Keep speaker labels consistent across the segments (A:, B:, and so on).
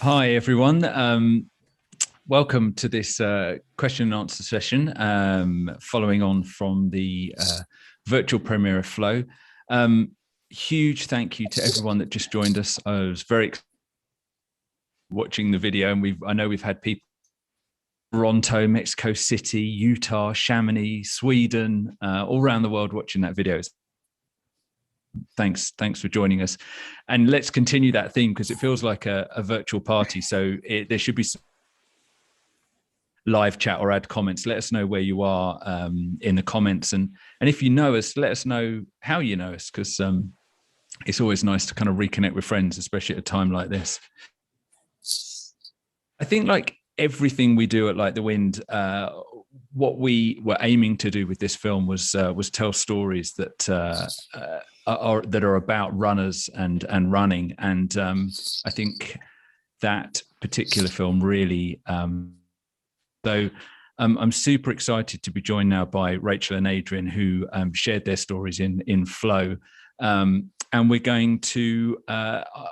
A: Hi, everyone. Welcome to this question and answer session, following on from the virtual premiere of Flow. Huge thank you to everyone that just joined us. I was very watching the video, and I know we've had people Toronto, Mexico City, Utah, Chamonix, Sweden, all around the world watching that video. Thanks for joining us, and let's continue that theme because it feels like a virtual party. So there should be some live chat or add comments. Let us know where you are in the comments, and if you know us, let us know how you know us, because it's always nice to kind of reconnect with friends, especially at a time like this. I think, like everything we do at Like the Wind, what we were aiming to do with this film was tell stories that are about runners and running, and I think that particular film really. So I'm super excited to be joined now by Rachel and Adrienne, who shared their stories in Flow. And we're going to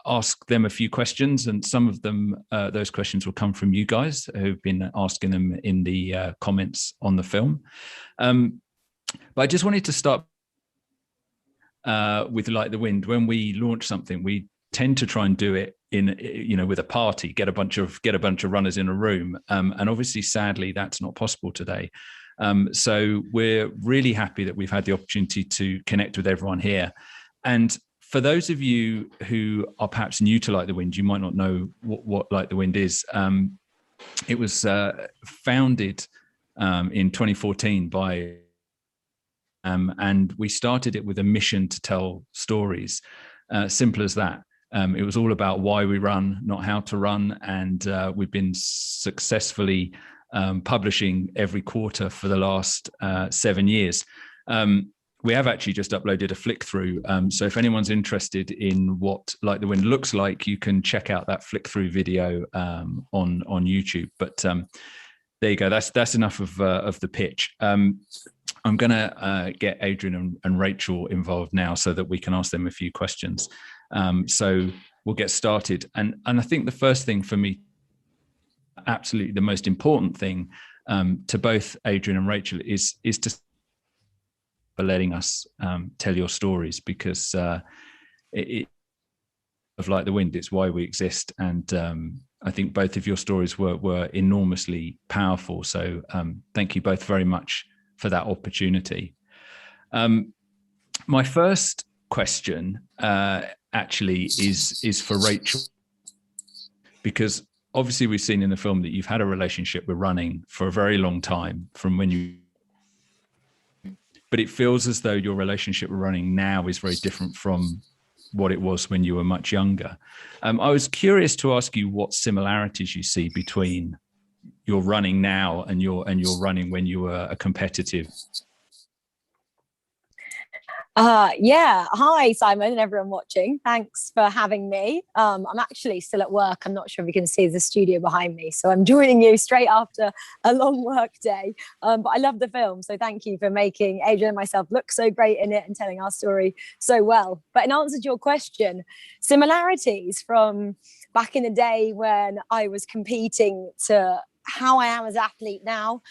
A: ask them a few questions, and some of them, those questions will come from you guys who've been asking them in the comments on the film. But I just wanted to start with Like the Wind. When we launch something, we tend to try and do it with a party, get a bunch of runners in a room, and obviously, sadly, that's not possible today. So we're really happy that we've had the opportunity to connect with everyone here. And for those of you who are perhaps new to Like the Wind, you might not know what Like the Wind is. It was founded in 2014 by and we started it with a mission to tell stories. Simple as that. It was all about why we run, not how to run. And we've been successfully publishing every quarter for the last 7 years. We have actually just uploaded a flick through. So if anyone's interested in what Like the Wind looks like, you can check out that flick through video on YouTube. But there you go. That's enough of the pitch. I'm going to get Adrienne and Rachel involved now so that we can ask them a few questions. So we'll get started. And I think the first thing for me, absolutely the most important thing to both Adrienne and Rachel is to for letting us tell your stories, because it of Like the Wind, it's why we exist. And I think both of your stories were enormously powerful. So thank you both very much for that opportunity. My first question actually is for Rachel, because obviously we've seen in the film that you've had a relationship with running for a very long time, from when you, but it feels as though your relationship with running now is very different from what it was when you were much younger. I was curious to ask you what similarities you see between your running now and your running when you were a competitive.
B: Yeah. Hi, Simon, and everyone watching. Thanks for having me. I'm actually still at work. I'm not sure if you can see the studio behind me. So I'm joining you straight after a long work day. But I love the film. So thank you for making Adrienne and myself look so great in it and telling our story so well. But in answer to your question, similarities from back in the day when I was competing to how I am as an athlete now,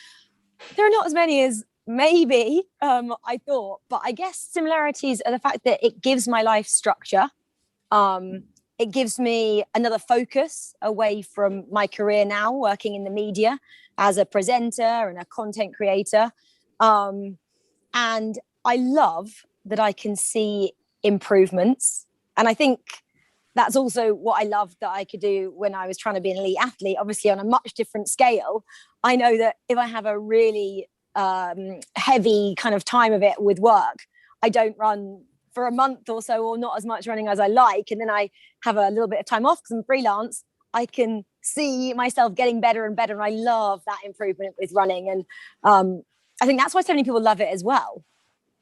B: there are not as many as maybe I thought, but I guess similarities are the fact that it gives my life structure. It gives me another focus away from my career now, working in the media as a presenter and a content creator. And I love that I can see improvements. And I think that's also what I loved that I could do when I was trying to be an elite athlete, obviously on a much different scale. I know that if I have a really heavy kind of time of it with work, I don't run for a month or so, or not as much running as I like, and then I have a little bit of time off because I'm freelance, I can see myself getting better and better, and I love that improvement with running. And I think that's why so many people love it as well.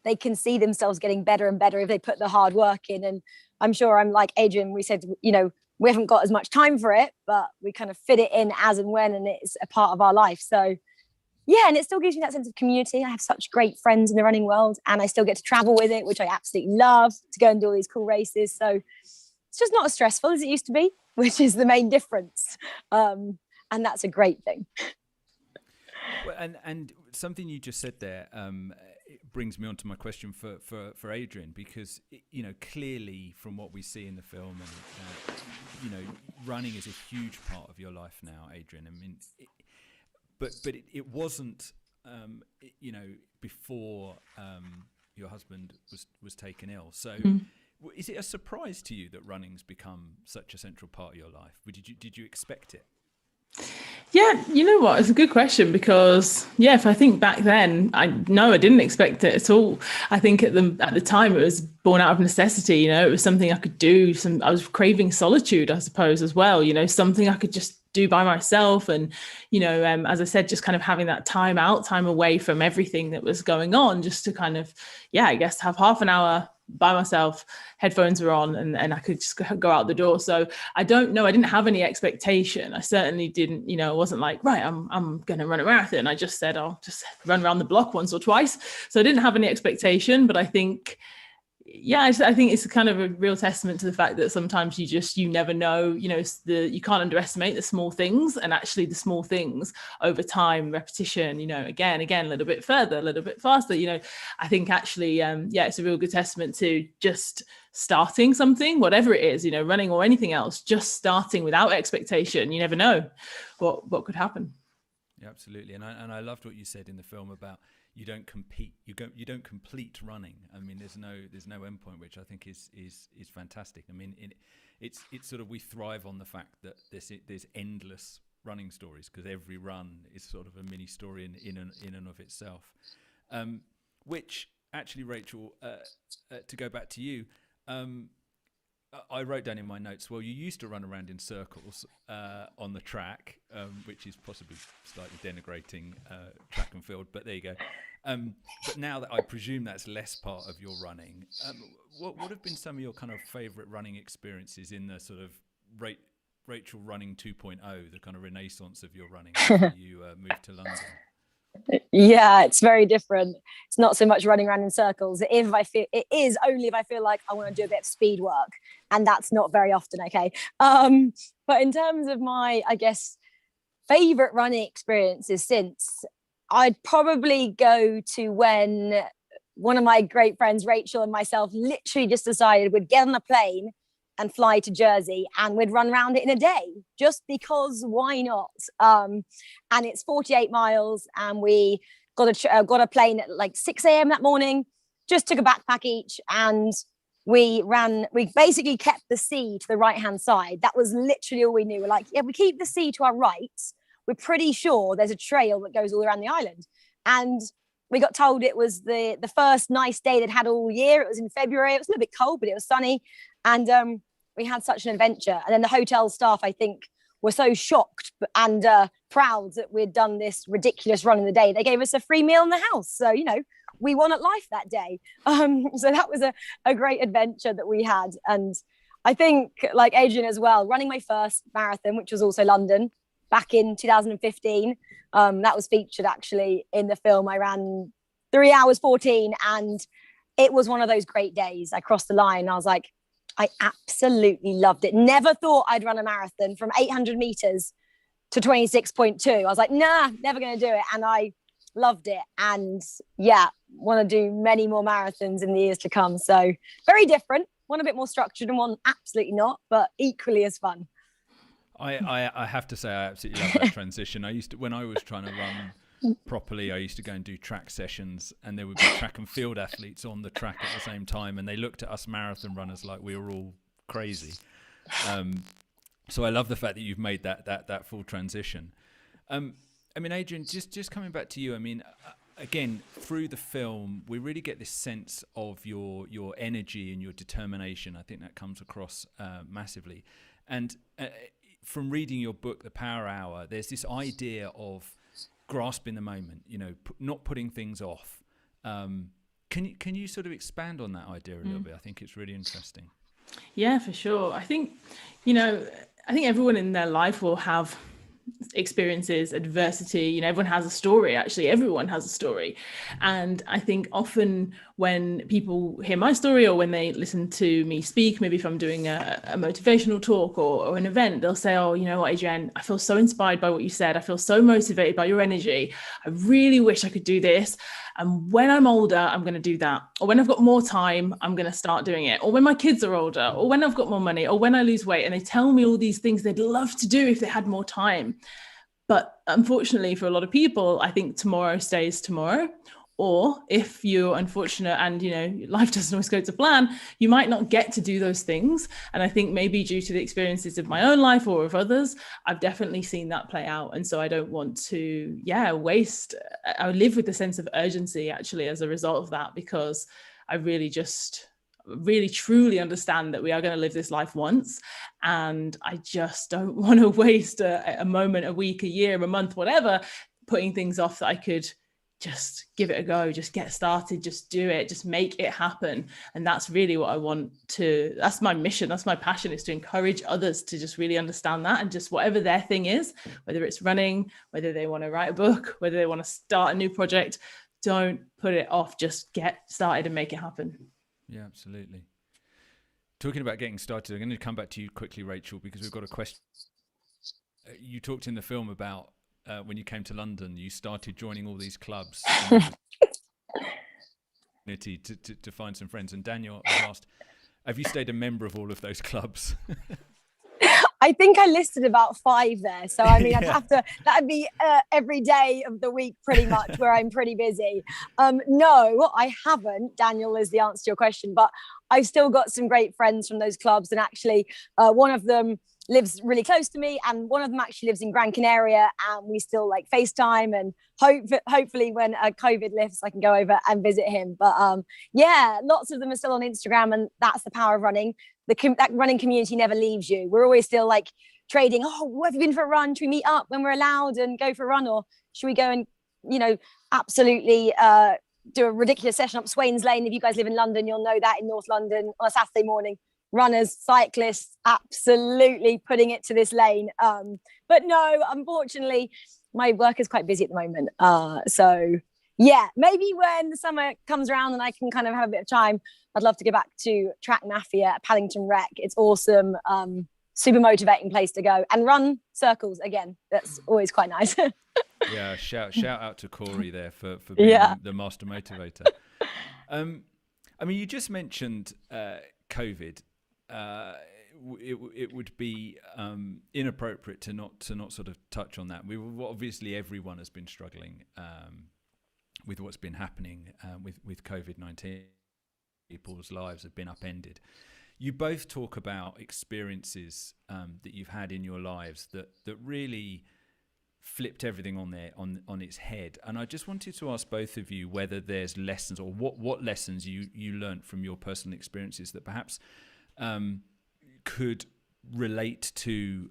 B: They can see themselves getting better and better if they put the hard work in. And I'm sure I'm like Adrienne, we said, we haven't got as much time for it, but we kind of fit it in as and when, and it's a part of our life. So yeah, and it still gives me that sense of community. I have such great friends in the running world, and I still get to travel with it, which I absolutely love, to go and do all these cool races. So it's just not as stressful as it used to be, which is the main difference. And that's a great thing.
A: Well, and something you just said there, it brings me on to my question for Adrienne, because clearly from what we see in the film, and running is a huge part of your life now, Adrienne. I mean, but it wasn't, before your husband was taken ill. So, is it a surprise to you that running's become such a central part of your life? Did you expect it?
C: Yeah, you know what? It's a good question, because if I think back then, I didn't expect it at all. I think at the time it was born out of necessity. It was something I could do. I was craving solitude, I suppose, as well. Something I could just do by myself, and as I said, just kind of having that time away from everything that was going on, just to kind of I guess have half an hour by myself, headphones were on, and I could just go out the door. So I don't know, I didn't have any expectation. I certainly didn't, it wasn't like, right, I'm going to run a marathon. I just said, I'll just run around the block once or twice. So I didn't have any expectation, but I think, I think it's kind of a real testament to the fact that sometimes you never know, you can't underestimate the small things, and actually the small things over time, repetition, again, a little bit further, a little bit faster, I think actually, it's a real good testament to just starting something, whatever it is, running or anything else, just starting without expectation. You never know what could happen.
A: Yeah, absolutely. And I loved what you said in the film about you don't compete, you don't complete running. I mean, there's no end point, which I think is fantastic. I mean, it's sort of, we thrive on the fact that there's endless running stories, because every run is sort of a mini story in and of itself. Which actually, Rachel, to go back to you, I wrote down in my notes, well, you used to run around in circles on the track, which is possibly slightly denigrating track and field, but there you go. But now that I presume that's less part of your running, what have been some of your kind of favourite running experiences in the sort of Rachel running 2.0, the kind of renaissance of your running after you moved to London?
B: Yeah, it's very different. It's not so much running around in circles. It is only if I feel like I want to do a bit of speed work, and that's not very often. Okay. But in terms of my, I guess, favorite running experiences since, I'd probably go to when one of my great friends, Rachel, and myself literally just decided we'd get on a plane and fly to Jersey, and we'd run around it in a day, just because why not? And it's 48 miles, and we got a plane at like 6 a.m. that morning, just took a backpack each, and we basically kept the sea to the right-hand side. That was literally all we knew. We're like, we keep the sea to our right, we're pretty sure there's a trail that goes all around the island. And we got told it was the first nice day they'd had all year. It was in February. It was a little bit cold, but it was sunny. And we had such an adventure. And then the hotel staff, I think, were so shocked and proud that we'd done this ridiculous run in the day. They gave us a free meal in the house. So, we won at life that day. So that was a great adventure that we had. And I think, like Adrienne as well, running my first marathon, which was also London, back in 2015. That was featured actually in the film. I ran 3 hours 14, and it was one of those great days. I crossed the line. I was like, I absolutely loved it. Never thought I'd run a marathon from 800 meters to 26.2. I was like, nah, never going to do it. And I loved it. And want to do many more marathons in the years to come. So very different, one a bit more structured and one absolutely not, but equally as fun.
A: I have to say, I absolutely love that transition. When I was trying to run properly, I used to go and do track sessions, and there would be track and field athletes on the track at the same time, and they looked at us marathon runners like we were all crazy. So I love the fact that you've made that full transition. I mean, Adrienne, just coming back to you, I mean, again, through the film, we really get this sense of your energy and your determination. I think that comes across massively. And from reading your book, The Power Hour, there's this idea of grasping the moment, not putting things off. Can you sort of expand on that idea a little bit? I think it's really interesting.
C: Yeah, for sure. I think everyone in their life will have experiences, adversity. You know, everyone has a story. Actually, everyone has a story. And I think often when people hear my story, or when they listen to me speak, maybe if I'm doing a motivational talk or an event, they'll say, oh, you know what, Adrienne, I feel so inspired by what you said. I feel so motivated by your energy. I really wish I could do this. And when I'm older, I'm going to do that. Or when I've got more time, I'm going to start doing it. Or when my kids are older, or when I've got more money, or when I lose weight. And they tell me all these things they'd love to do if they had more time. But unfortunately, for a lot of people, I think tomorrow stays tomorrow. Or if you're unfortunate and, you know, life doesn't always go to plan, you might not get to do those things. And I think maybe due to the experiences of my own life or of others, I've definitely seen that play out. And so I don't want to, waste. I live with a sense of urgency, actually, as a result of that, because I really truly understand that we are going to live this life once. And I just don't want to waste a moment, a week, a year, a month, whatever, putting things off that I could just give it a go, just get started, just do it, just make it happen. And that's really what I want to, that's my mission, that's my passion, is to encourage others to just really understand that, and just whatever their thing is, whether it's running, whether they want to write a book, whether they want to start a new project, don't put it off, just get started and make it happen.
A: Yeah, absolutely. Talking about getting started, I'm going to come back to you quickly, Rachel, because we've got a question. You talked in the film about when you came to London, you started joining all these clubs to find some friends. And Daniel asked, have you stayed a member of all of those clubs?
B: I think I listed about 5 there. So, I mean, I'd have to, that'd be every day of the week pretty much, where I'm pretty busy. No, I haven't, Daniel, is the answer to your question, but I've still got some great friends from those clubs. And actually, one of them lives really close to me, and one of them actually lives in Gran Canaria, and we still like FaceTime, and hopefully when COVID lifts, I can go over and visit him. But lots of them are still on Instagram, and that's the power of running. That running community never leaves you. We're always still like trading. Oh, where have you been for a run? Should we meet up when we're allowed and go for a run? Or should we go and, absolutely do a ridiculous session up Swains Lane? If you guys live in London, you'll know that, in North London on a Saturday morning. Runners, cyclists, absolutely putting it to this lane. But no, unfortunately, my work is quite busy at the moment. So yeah, maybe when the summer comes around and I can kind of have a bit of time, I'd love to go back to Track Mafia at Paddington Rec. It's awesome. Super motivating place to go and run circles again. That's always quite nice.
A: Yeah, shout out to Corey there for being the master motivator. I mean, you just mentioned COVID. It would be inappropriate to not sort of touch on that. Obviously everyone has been struggling with what's been happening with COVID-19. People's lives have been upended. You both talk about experiences that you've had in your lives that really flipped everything on its head. And I just wanted to ask both of you whether there's lessons, or what lessons you learned from your personal experiences that perhaps could relate to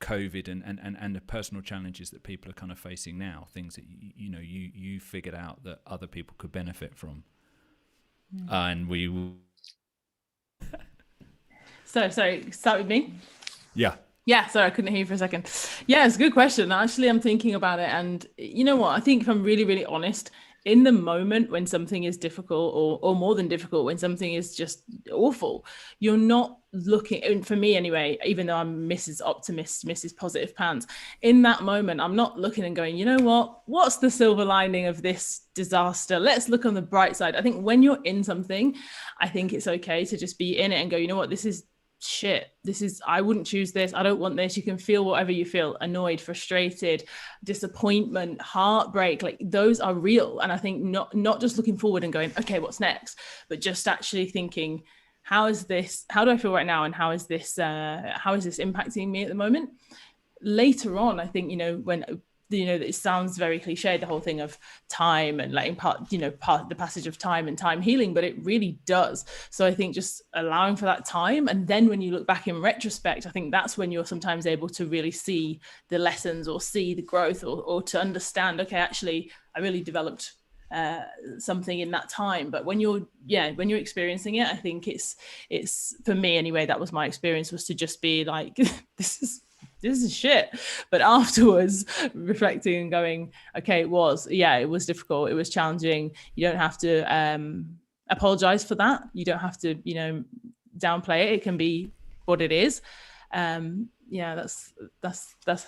A: COVID and the personal challenges that people are kind of facing now, things that you figured out that other people could benefit from. And we will
C: so start with me.
A: Yeah,
C: sorry, I couldn't hear you for a second. Yeah, it's a good question. Actually, I'm thinking about it, and you know what, I think if I'm really, really honest, in the moment when something is difficult, or more than difficult, when something is just awful, you're not looking, and for me anyway, even though I'm Mrs. Optimist, Mrs. Positive Pants, in that moment, I'm not looking and going, you know what's the silver lining of this disaster? Let's look on the bright side. I think when you're in something, I think it's okay to just be in it and go, you know what, this is shit. I wouldn't choose this. I don't want this. You can feel whatever you feel: annoyed, frustrated, disappointment, heartbreak. Like, those are real. And I think not just looking forward and going, okay, what's next, but just actually thinking, how do I feel right now? And how is this impacting me at the moment? Later on, I think, when it sounds very cliche, the whole thing of time and letting part the passage of time and time healing, but it really does. So I think just allowing for that time, and then when you look back in retrospect, I think that's when you're sometimes able to really see the lessons, or see the growth, or to understand, okay, actually I really developed something in that time. But when you're experiencing it, I think it's for me anyway, that was my experience, was to just be like, this this is shit. But afterwards, reflecting and going, okay, it was difficult. It was challenging. You don't have to apologize for that. You don't have to, downplay it. It can be what it is. That's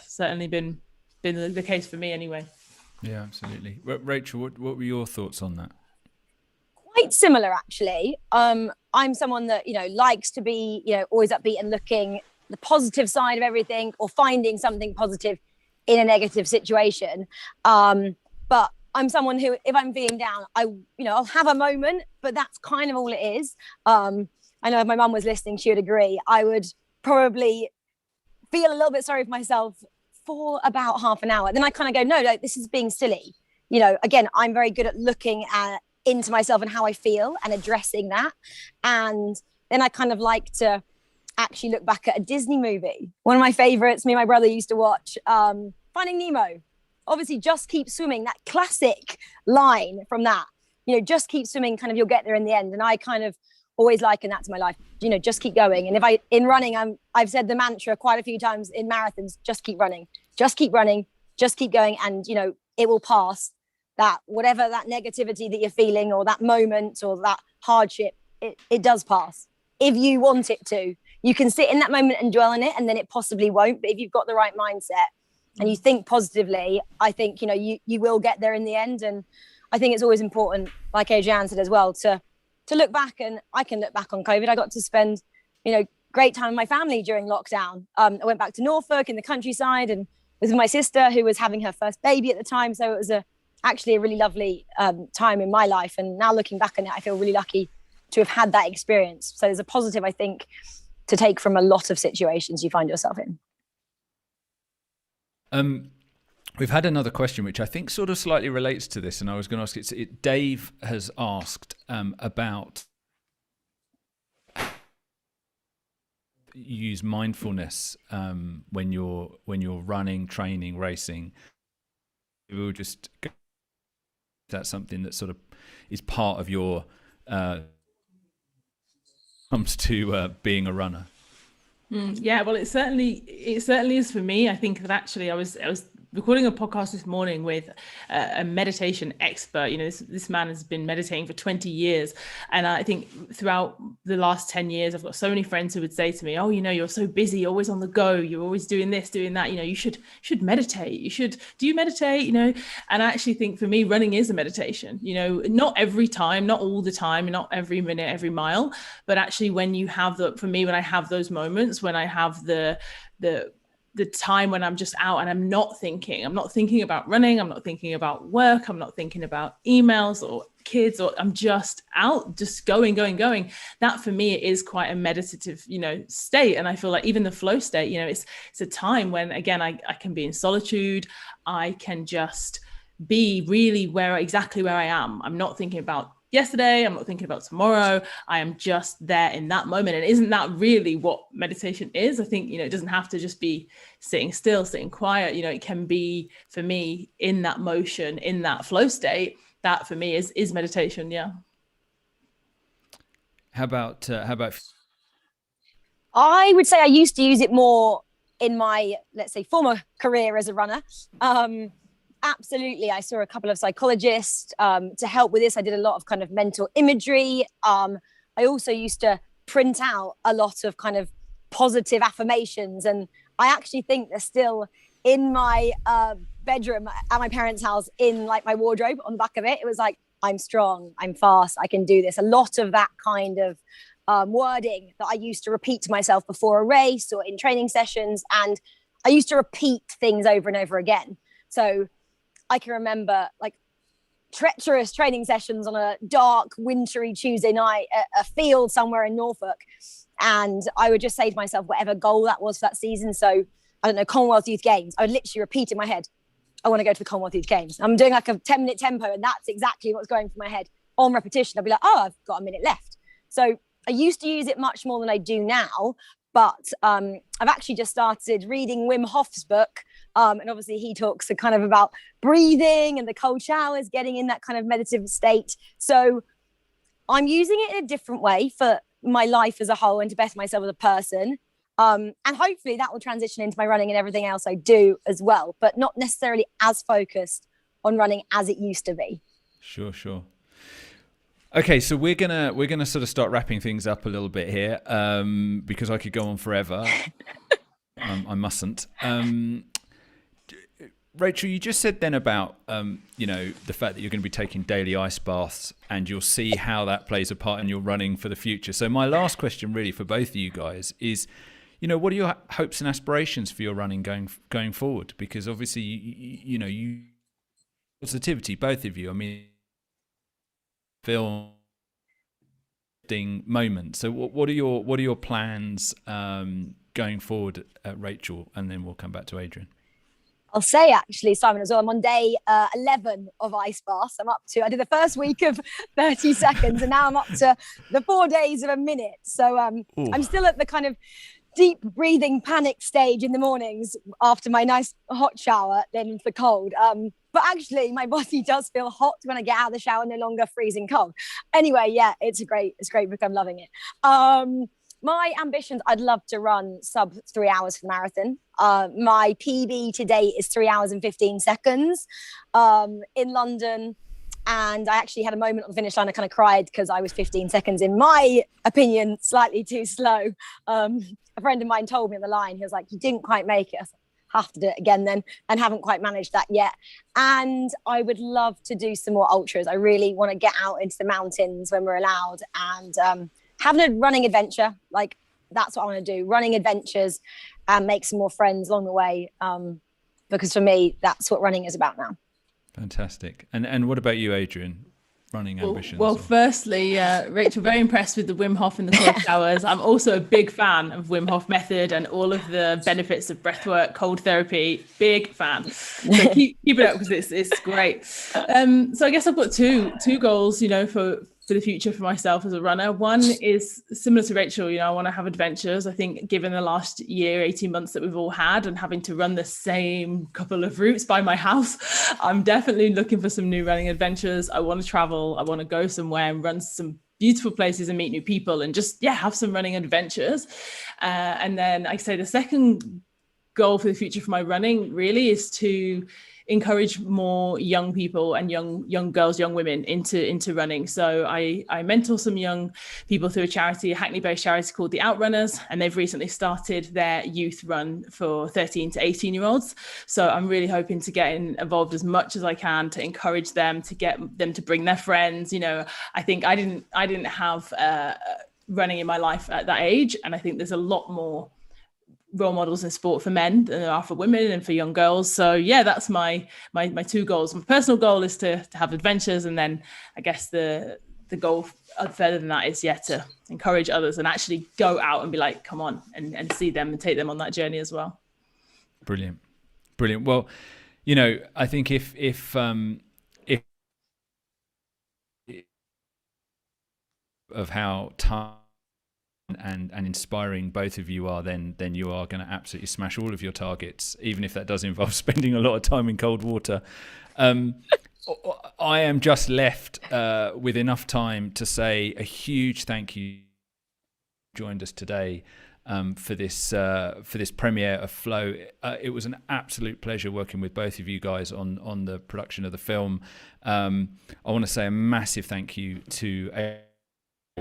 C: certainly been the case for me anyway.
A: Yeah, absolutely. Rachel, what were your thoughts on that?
B: Quite similar, actually. I'm someone that, likes to be, always upbeat and looking the positive side of everything, or finding something positive in a negative situation. But I'm someone who, if I'm feeling down, I'll have a moment, but that's kind of all it is. I know if my mum was listening, she would agree. I would probably feel a little bit sorry for myself for about half an hour. Then I kind of go, no, like, this is being silly. Again, I'm very good at looking into myself and how I feel and addressing that. And then I kind of like to actually look back at a Disney movie. One of my favorites, me and my brother used to watch, Finding Nemo. Obviously, just keep swimming, that classic line from that, just keep swimming, kind of, you'll get there in the end. And I kind of always liken that to my life, just keep going. And if in running, I've said the mantra quite a few times in marathons, just keep running, just keep running, just keep going. And, it will pass. That whatever that negativity that you're feeling, or that moment, or that hardship, it does pass. If you want it to, you can sit in that moment and dwell on it, and then it possibly won't. But if you've got the right mindset and you think positively, I think, you will get there in the end. And I think it's always important, like Adrienne said as well, to look back. And I can look back on COVID. I got to spend, great time with my family during lockdown. I went back to Norfolk in the countryside and was with my sister, who was having her first baby at the time. So it was actually a really lovely time in my life. And now looking back on it, I feel really lucky to have had that experience. So there's a positive, I think, to take from a lot of situations you find yourself in.
A: We've had another question, which I think sort of slightly relates to this, and I was going to ask it. Dave has asked about use mindfulness when you're running, training, racing. We'll just go. That's something that sort of is part of your comes to being a runner.
C: Yeah, well, it certainly is for me. I think that actually I was recording a podcast this morning with a meditation expert. This man has been meditating for 20 years. And I think throughout the last 10 years, I've got so many friends who would say to me, oh, you're so busy, you're always on the go, you're always doing this, doing that, you should meditate. Do you meditate? And I actually think for me, running is a meditation, not every time, not all the time, not every minute, every mile, but actually when I have those moments, when I have the time when I'm just out and I'm not thinking about running, I'm not thinking about work, I'm not thinking about emails or kids, or I'm just out, just going. That for me is quite a meditative, state. And I feel like even the flow state, it's a time when, again, I can be in solitude. I can just be really exactly where I am. I'm not thinking about yesterday, I'm not thinking about tomorrow. I am just there in that moment. And isn't that really what meditation is? I think, it doesn't have to just be sitting still, sitting quiet. It can be, for me, in that motion, in that flow state. That for me is meditation. Yeah.
A: How about
B: I would say I used to use it more in my, let's say, former career as a runner. Absolutely. I saw a couple of psychologists to help with this. I did a lot of kind of mental imagery. I also used to print out a lot of kind of positive affirmations. And I actually think they're still in my bedroom at my parents' house, in like my wardrobe. On the back of it, it was like, I'm strong, I'm fast, I can do this. A lot of that kind of wording that I used to repeat to myself before a race or in training sessions. And I used to repeat things over and over again. So I can remember like treacherous training sessions on a dark, wintry Tuesday night at a field somewhere in Norfolk. And I would just say to myself, whatever goal that was for that season. So, I don't know, Commonwealth Youth Games, I would literally repeat in my head, I want to go to the Commonwealth Youth Games. I'm doing like a 10-minute tempo, and that's exactly what's going through my head on repetition. I'll be like, oh, I've got a minute left. So I used to use it much more than I do now. But I've actually just started reading Wim Hof's book. And obviously he talks kind of about breathing and the cold showers, getting in that kind of meditative state. So I'm using it in a different way for my life as a whole and to better myself as a person. And hopefully that will transition into my running and everything else I do as well, but not necessarily as focused on running as it used to be.
A: Sure. Okay, so we're gonna sort of start wrapping things up a little bit here, because I could go on forever. I mustn't. Rachel, you just said then about the fact that you're going to be taking daily ice baths, and you'll see how that plays a part in your running for the future. So my last question, really, for both of you guys is, what are your hopes and aspirations for your running going forward? Because obviously, you positivity, both of you. I mean, film moment. So what are your plans going forward, Rachel? And then we'll come back to Adrienne.
B: I'll say actually, Simon, as well, I'm on day 11 of ice baths. I did the first week of 30 seconds, and now I'm up to the 4 days of a minute. So I'm still at the kind of deep breathing panic stage in the mornings after my nice hot shower, then the cold. But actually my body does feel hot when I get out of the shower, no longer freezing cold. Anyway, yeah, it's a great book. I'm loving it. My ambitions, I'd love to run sub 3 hours for the marathon. My PB today is 3 hours and 15 seconds in London. And I actually had a moment on the finish line. I kind of cried because I was 15 seconds, in my opinion, slightly too slow. A friend of mine told me on the line, he was like, you didn't quite make it. I said, have to do it again then, and haven't quite managed that yet. And I would love to do some more ultras. I really want to get out into the mountains when we're allowed, and having a running adventure. Like, that's what I want to do, running adventures, and make some more friends along the way, because for me that's what running is about now.
A: Fantastic. And what about you, Adrienne? Running ambitions?
C: Well, firstly, Rachel, very impressed with the Wim Hof in the cold showers. I'm also a big fan of Wim Hof method and all of the benefits of breathwork, cold therapy. Big fan. So keep it up, because it's great. So I guess I've got two goals, for the future for myself as a runner. One is similar to Rachel. I want to have adventures. I think given the last year, 18 months that we've all had, and having to run the same couple of routes by my house, I'm definitely looking for some new running adventures. I want to travel. I want to go somewhere and run some beautiful places and meet new people, and just, have some running adventures. And then I say the second goal for the future for my running really is to encourage more young people and young girls, young women into running. So I mentor some young people through a Hackney-based charity called the Outrunners, and they've recently started their youth run for 13 to 18-year-olds. So I'm really hoping to get involved as much as I can to encourage them, to get them to bring their friends. I think I didn't have running in my life at that age, and I think there's a lot more role models in sport for men than there are for women and for young girls. So that's my two goals. My personal goal is to have adventures, and then I guess the goal further than that is to encourage others and actually go out and be like, come on, and see them and take them on that journey as well.
A: Brilliant. Well, I think if of how time and inspiring both of you are, then you are going to absolutely smash all of your targets, even if that does involve spending a lot of time in cold water. I am just left with enough time to say a huge thank you joined us today for this premiere of Flow. It was an absolute pleasure working with both of you guys on the production of the film. I want to say a massive thank you to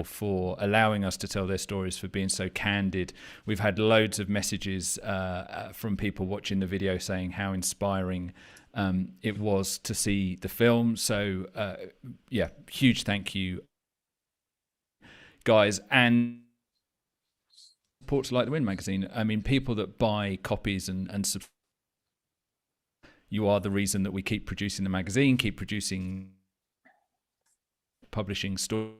A: for allowing us to tell their stories, for being so candid. We've had loads of messages from people watching the video saying how inspiring it was to see the film. So huge thank you, guys. And support to Like the Wind magazine. I mean, people that buy copies and you are the reason that we keep producing the magazine, keep publishing stories.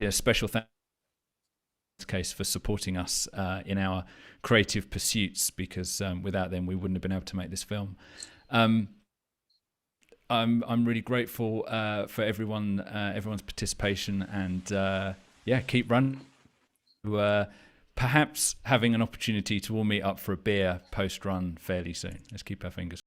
A: A special thanks in this case for supporting us in our creative pursuits, because without them we wouldn't have been able to make this film. I'm really grateful for everyone's participation, and keep running. Perhaps having an opportunity to all meet up for a beer post run fairly soon. Let's keep our fingers